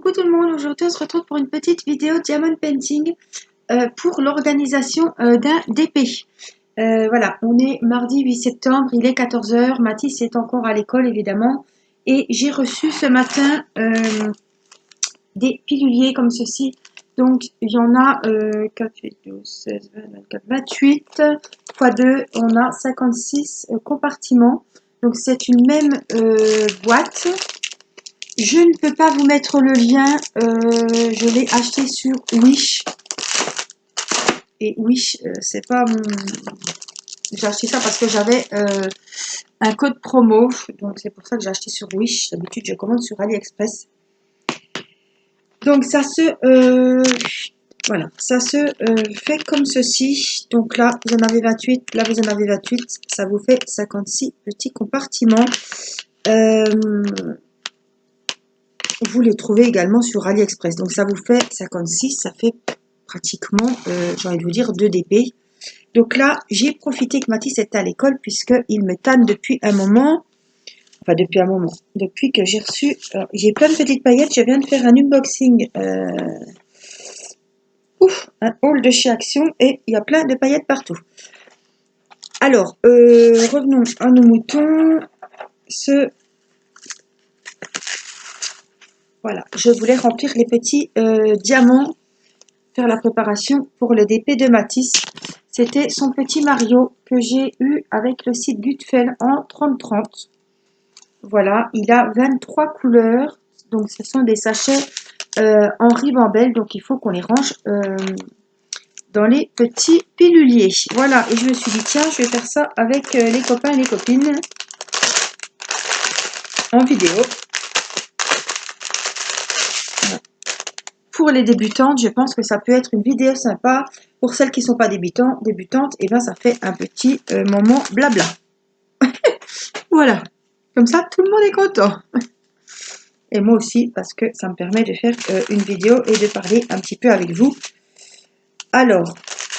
Coucou tout le monde, aujourd'hui on se retrouve pour une petite vidéo Diamond Painting pour l'organisation d'un DP. Voilà, on est mardi 8 septembre, il est 14 h, Mathis est encore à l'école évidemment et j'ai reçu ce matin des piluliers comme ceci. Donc il y en a 4, 8, 12, 16, 20, 24, 28 x 2, on a 56 compartiments. Donc c'est une même boîte. Je ne peux pas vous mettre le lien, je l'ai acheté sur Wish. Et Wish, c'est pas mon... J'ai acheté ça parce que j'avais un code promo, donc c'est pour ça que j'ai acheté sur Wish. D'habitude, je commande sur AliExpress. Donc ça se... voilà, ça se fait comme ceci. Donc là, vous en avez 28, là vous en avez 28. Ça vous fait 56 petits compartiments. Vous les trouvez également sur AliExpress. Donc ça vous fait 56, ça fait pratiquement, j'ai envie de vous dire, 2 DP. Donc là, j'ai profité que Mathis était à l'école puisqu'il me tanne depuis un moment. Enfin, depuis un moment. Depuis que j'ai reçu... j'ai plein de petites paillettes. Je viens de faire un unboxing. Un haul de chez Action et il y a plein de paillettes partout. Alors, revenons à nos moutons. Voilà, je voulais remplir les petits diamants, faire la préparation pour le DP de Mathis. C'était son petit Mario que j'ai eu avec le site Gutfeld en 30-30. Voilà, il a 23 couleurs. Donc, ce sont des sachets en ribambelle. Donc, il faut qu'on les range dans les petits piluliers. Voilà, et je me suis dit, tiens, je vais faire ça avec les copains et les copines en vidéo. Pour les débutantes, je pense que ça peut être une vidéo sympa. Pour celles qui ne sont pas débutantes, et ben ça fait un petit moment blabla. Voilà. Comme ça, tout le monde est content. Et moi aussi, parce que ça me permet de faire une vidéo et de parler un petit peu avec vous. Alors,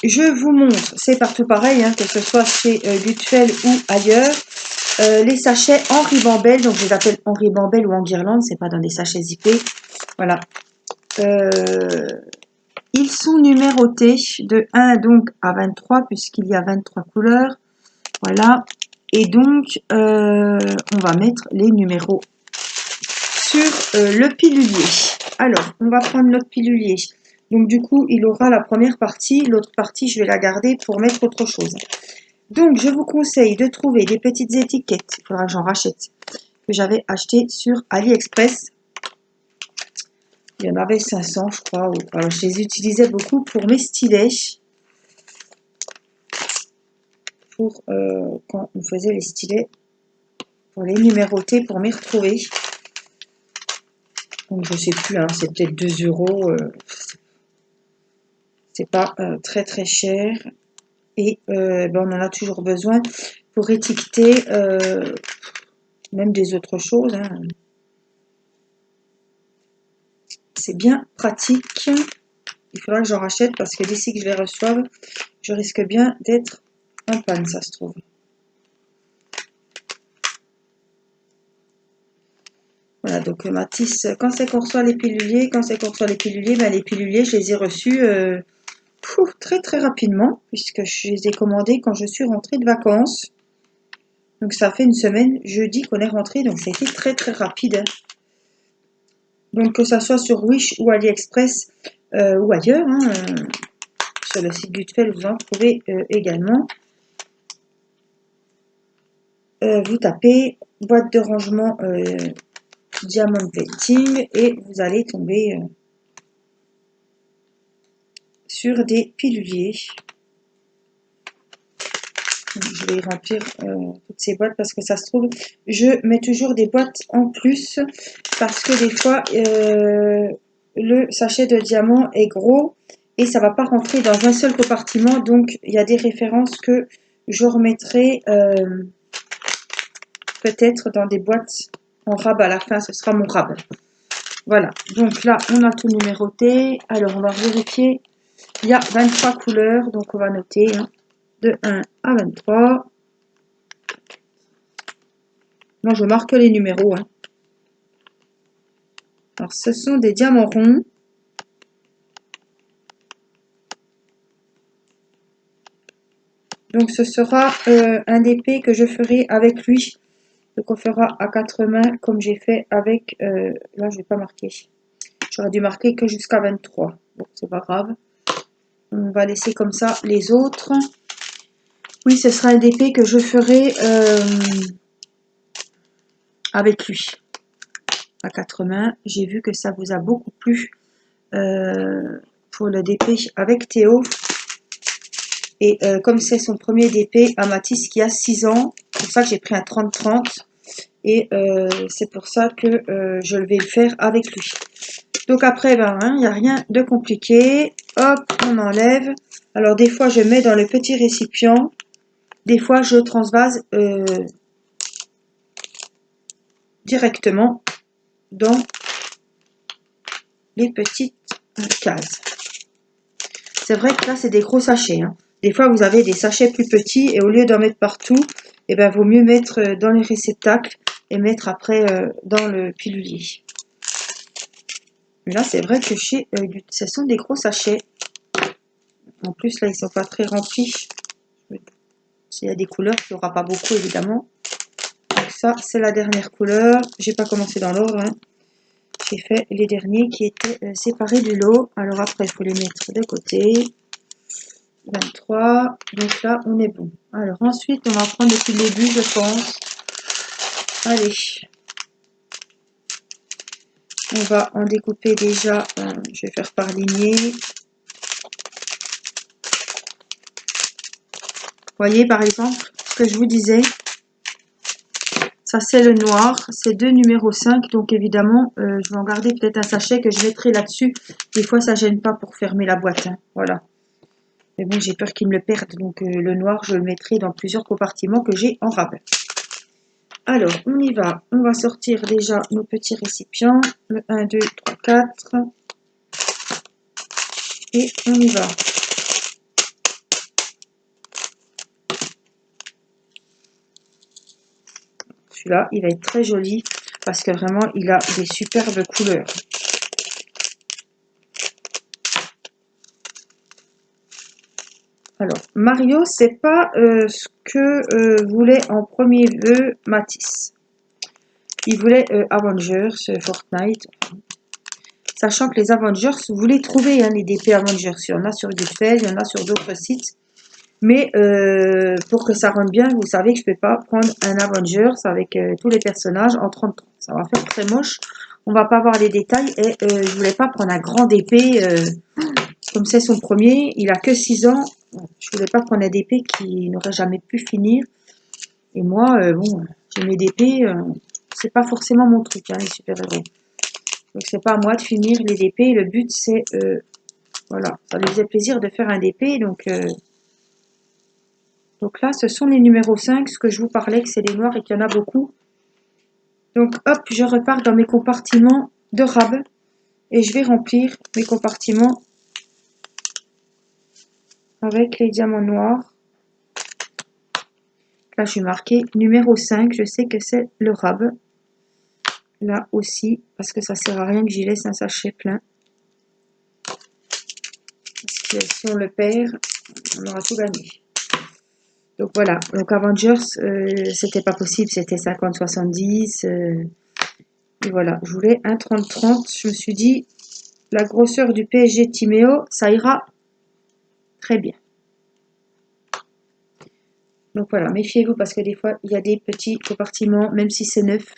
je vous montre, c'est partout pareil, hein, que ce soit chez Gutfeld ou ailleurs. Les sachets en ribambelle, donc je les appelle en ribambelle ou en guirlande, c'est pas dans des sachets zippés. Voilà. Ils sont numérotés de 1 donc à 23 puisqu'il y a 23 couleurs. Voilà. Et donc, on va mettre les numéros sur le pilulier. Alors, on va prendre notre pilulier. Donc, du coup, il aura la première partie. L'autre partie, je vais la garder pour mettre autre chose. Donc, je vous conseille de trouver des petites étiquettes. Il faudra que j'en rachète. Que j'avais acheté sur AliExpress. Il y en avait 500, je crois. Alors, je les utilisais beaucoup pour mes stylets. Pour quand on faisait les stylets. Pour les numéroter, pour m'y retrouver. Donc, je sais plus, hein, c'est peut-être 2 €. C'est pas très très cher. Et ben, on en a toujours besoin pour étiqueter même des autres choses. Hein. C'est bien pratique. Il faudra que j'en rachète parce que d'ici que je les reçoive, je risque bien d'être en panne, ça se trouve. Voilà, donc Mathis, quand c'est qu'on reçoit les piluliers, ben, les piluliers, je les ai reçus très très rapidement, puisque je les ai commandés quand je suis rentrée de vacances. Donc ça fait une semaine, jeudi qu'on est rentré, donc ça a été très très rapide. Donc que ça soit sur Wish ou AliExpress ou ailleurs, hein, sur le site Gutfeld, vous en trouvez également. Vous tapez boîte de rangement Diamond Painting et vous allez tomber sur des piluliers. Donc, je vais remplir toutes ces boîtes parce que ça se trouve, je mets toujours des boîtes en plus parce que des fois le sachet de diamant est gros et ça va pas rentrer dans un seul compartiment, donc il y a des références que je remettrai peut-être dans des boîtes en rab à la fin, ce sera mon rab. Voilà, donc là on a tout numéroté. Alors on va vérifier, il y a 23 couleurs, donc on va noter hein, de 1 à 23. Moi je marque les numéros hein. Alors, ce sont des diamants ronds. Donc, ce sera un DP que je ferai avec lui. Donc, on fera à 4 mains comme j'ai fait avec... là, je vais pas marquer. J'aurais dû marquer que jusqu'à 23. Bon, c'est pas grave. On va laisser comme ça les autres. Oui, ce sera un DP que je ferai avec lui. À 4 mains. J'ai vu que ça vous a beaucoup plu pour le DP avec Théo. Et comme c'est son premier DP à Mathis qui a 6 ans, c'est pour ça que j'ai pris un 30-30. Et c'est pour ça que je vais le faire avec lui. Donc après, ben, il n'y a rien de compliqué. Hop, on enlève. Alors des fois, je mets dans le petit récipient. Des fois, je transvase directement dans les petites cases. C'est vrai que là, c'est des gros sachets. Hein. Des fois, vous avez des sachets plus petits et au lieu d'en mettre partout, eh ben, vaut mieux mettre dans les réceptacles et mettre après dans le pilulier. Mais là, c'est vrai que ce sont des gros sachets. En plus, là, ils sont pas très remplis. S'il y a des couleurs, il n'y aura pas beaucoup, évidemment. Donc ça, c'est la dernière couleur. J'ai pas commencé dans l'ordre. Hein. J'ai fait les derniers qui étaient séparés du lot. Alors après, il faut les mettre de côté. 23. Donc là, on est bon. Alors ensuite, on va prendre depuis le début, je pense. Allez. On va en découper déjà. Je vais faire par lignée. Vous voyez, par exemple, ce que je vous disais. Ça, c'est le noir. C'est 2 numéro 5. Donc, évidemment, je vais en garder peut-être un sachet que je mettrai là-dessus. Des fois, ça gêne pas pour fermer la boîte. Hein. Voilà. Mais bon, j'ai peur qu'il me le perde. Donc, le noir, je le mettrai dans plusieurs compartiments que j'ai en rabais. Alors, on y va. On va sortir déjà nos petits récipients. Le 1, 2, 3, 4. Et on y va. Celui-là, il va être très joli parce que vraiment, il a des superbes couleurs. Alors, Mario, c'est pas ce que voulait en premier vœu Matisse. Il voulait Avengers, Fortnite. Sachant que les Avengers, vous voulez trouver hein, les DP Avengers. Il y en a sur Goodfellow, il y en a sur d'autres sites. Mais pour que ça rentre bien, vous savez que je ne peux pas prendre un Avengers avec tous les personnages en 30. Ça va faire très moche. On va pas voir les détails. Et je voulais pas prendre un grand DP. Comme c'est son premier, il a que 6 ans. Je voulais pas prendre un DP qui n'aurait jamais pu finir. Et moi, bon, j'ai mes DP, c'est pas forcément mon truc, hein, les super-héros. Donc c'est pas à moi de finir les DP. Le but c'est, voilà, ça lui faisait plaisir de faire un DP. Donc là, ce sont les numéros 5, ce que je vous parlais, que c'est les noirs et qu'il y en a beaucoup. Donc hop, je repars dans mes compartiments de rab. Et je vais remplir mes compartiments avec les diamants noirs. Là, je vais marquer numéro 5. Je sais que c'est le rab. Là aussi, parce que ça sert à rien que j'y laisse un sachet plein. Parce que si on le perd, on aura tout gagné. Donc voilà, donc Avengers, c'était pas possible, c'était 50-70. Et voilà, je voulais un 30-30. Je me suis dit, la grosseur du PSG Timéo, ça ira très bien. Donc voilà, méfiez-vous parce que des fois, il y a des petits compartiments, même si c'est neuf.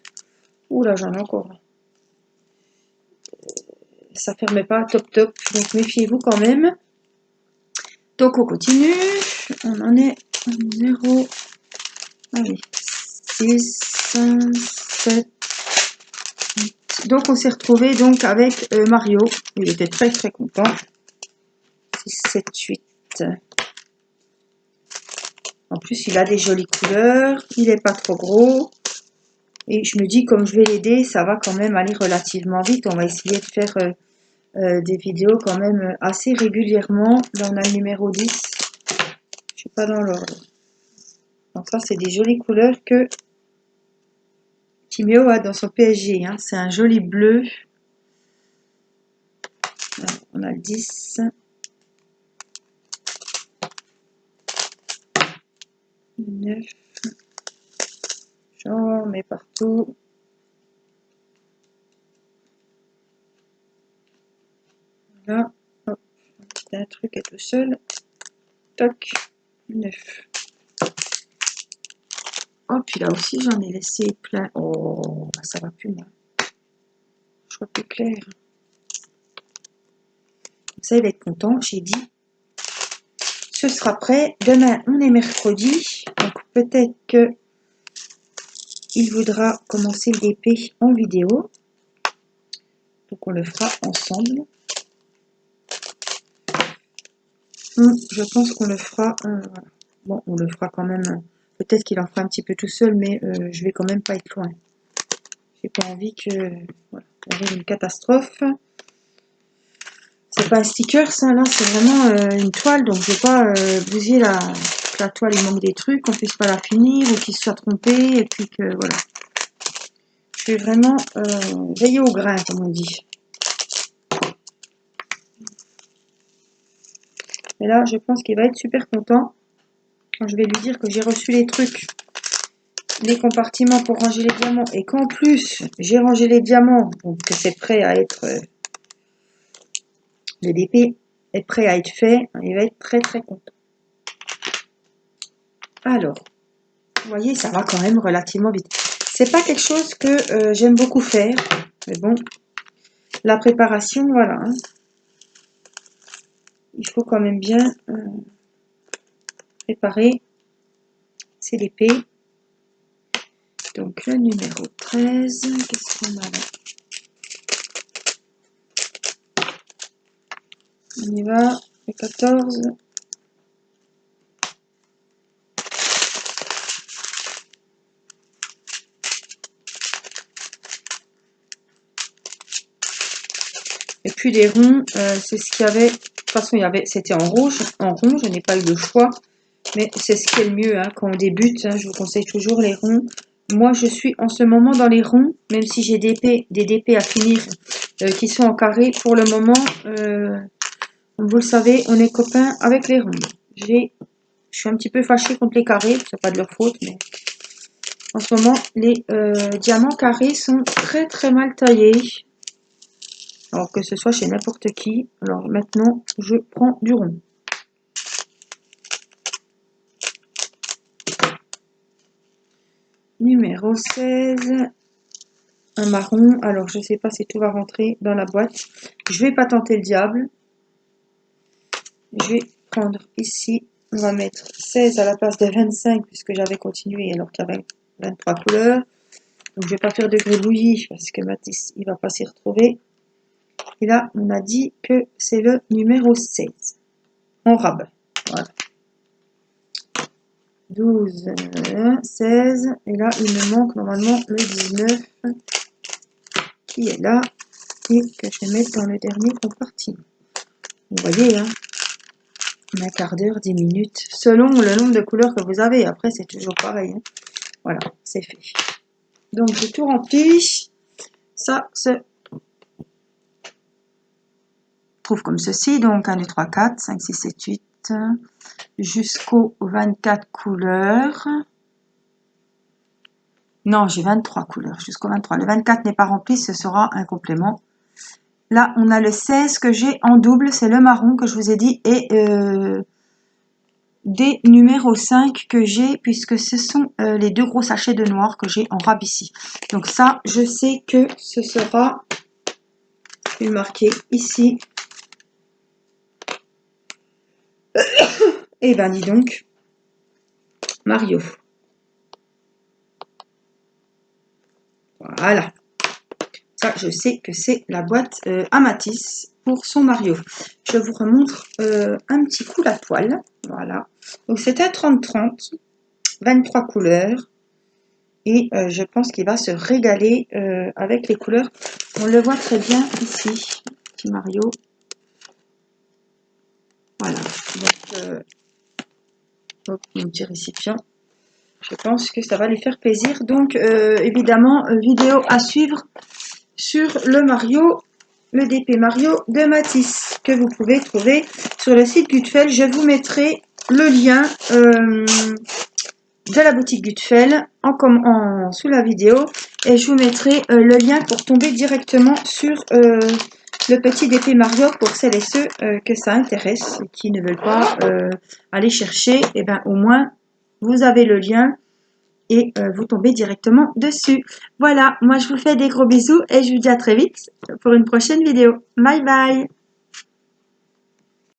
Ouh là, j'en ai encore. Ça ferme pas top top, donc méfiez-vous quand même. Donc on continue. On en est à 0. Allez, 6, 5, 7, 8. Donc on s'est retrouvé donc avec Mario. Il était très très content. 6, 7, 8. En plus, il a des jolies couleurs. Il n'est pas trop gros. Et je me dis, comme je vais l'aider, ça va quand même aller relativement vite. On va essayer de faire des vidéos quand même assez régulièrement. Là, on a le numéro 10. Je ne suis pas dans l'ordre. Donc ça, c'est des jolies couleurs que Timéo a dans son PSG. Hein. C'est un joli bleu. Alors, on a le 10. 9. J'en mets partout. Voilà. Hop. Un truc est tout seul. Toc. 9. Oh, puis là aussi, j'en ai laissé plein. Oh, ça va plus, moi. Je vois plus clair. Ça, il va être content. J'ai dit, ce sera prêt. Demain, on est mercredi. Donc, peut-être que il voudra commencer le DP en vidéo. Donc, on le fera ensemble. Je pense qu'on le fera. Bon, on le fera quand même. Peut-être qu'il en fera un petit peu tout seul, mais je vais quand même pas être loin. J'ai pas envie que voilà, on ait une catastrophe. C'est pas un sticker, ça, là, c'est vraiment une toile, donc je vais pas bousiller la toile, il manque des trucs, qu'on puisse pas la finir, ou qu'il se soit trompé, et puis que, voilà. Je vais vraiment veiller au grain, comme on dit. Et là, je pense qu'il va être super content, quand je vais lui dire que j'ai reçu les trucs, les compartiments pour ranger les diamants, et qu'en plus, j'ai rangé les diamants, donc que c'est prêt à être... le DP est prêt à être fait, il va être très très content. Alors, vous voyez, ça va quand même relativement vite. C'est pas quelque chose que j'aime beaucoup faire, mais bon, la préparation, voilà. Hein. Il faut quand même bien préparer ces DP. Donc le numéro 13, qu'est-ce qu'on a là? On y va, le 14. Et puis les ronds, c'est ce qu'il y avait. De toute façon, c'était en rouge, en rond, je n'ai pas eu le choix. Mais c'est ce qui est le mieux hein, quand on débute. Hein, je vous conseille toujours les ronds. Moi, je suis en ce moment dans les ronds, même si j'ai des DP à finir qui sont en carré. Pour le moment, comme vous le savez, on est copains avec les ronds. Je suis un petit peu fâchée contre les carrés, c'est pas de leur faute, mais en ce moment, les diamants carrés sont très très mal taillés. Alors que ce soit chez n'importe qui. Alors maintenant, je prends du rond. Numéro 16. Un marron. Alors, je ne sais pas si tout va rentrer dans la boîte. Je ne vais pas tenter le diable. Je vais prendre ici. On va mettre 16 à la place de 25 puisque j'avais continué alors qu'il y avait 23 couleurs. Donc, je ne vais pas faire de gribouillis parce que Mathis, il ne va pas s'y retrouver. Et là, on a dit que c'est le numéro 16. On rabat. Voilà. 12, 16. Et là, il me manque normalement le 19 qui est là et que je vais mettre dans le dernier compartiment. Vous voyez, hein, un quart d'heure, 10 minutes, selon le nombre de couleurs que vous avez. Après, c'est toujours pareil. Hein. Voilà, c'est fait. Donc, j'ai tout rempli. Ça se trouve comme ceci. Donc, 1, 2, 3, 4, 5, 6, 7, 8, jusqu'aux 24 couleurs. Non, j'ai 23 couleurs, jusqu'au 23. Le 24 n'est pas rempli, ce sera un complément. Là, on a le 16 que j'ai en double, c'est le marron que je vous ai dit, et des numéros 5 que j'ai, puisque ce sont les deux gros sachets de noir que j'ai en rab ici. Donc ça, je sais que ce sera, je vais le marquer ici. Et ben dis donc, Mario. Voilà. Ça, je sais que c'est la boîte à Matisse pour son Mario. Je vous remontre un petit coup la toile. Voilà. Donc c'est un 30-30, 23 couleurs. Et je pense qu'il va se régaler avec les couleurs. On le voit très bien ici, petit Mario. Voilà. Donc, hop, mon petit récipient. Je pense que ça va lui faire plaisir. Donc, évidemment, vidéo à suivre sur le Mario le DP Mario de Matisse que vous pouvez trouver sur le site Gutfeld. Je vous mettrai le lien de la boutique Gutfeld sous la vidéo et je vous mettrai le lien pour tomber directement sur le petit DP Mario pour celles et ceux que ça intéresse et qui ne veulent pas aller chercher. Et ben au moins vous avez le lien et vous tombez directement dessus. Voilà, moi je vous fais des gros bisous et je vous dis à très vite pour une prochaine vidéo. Bye bye.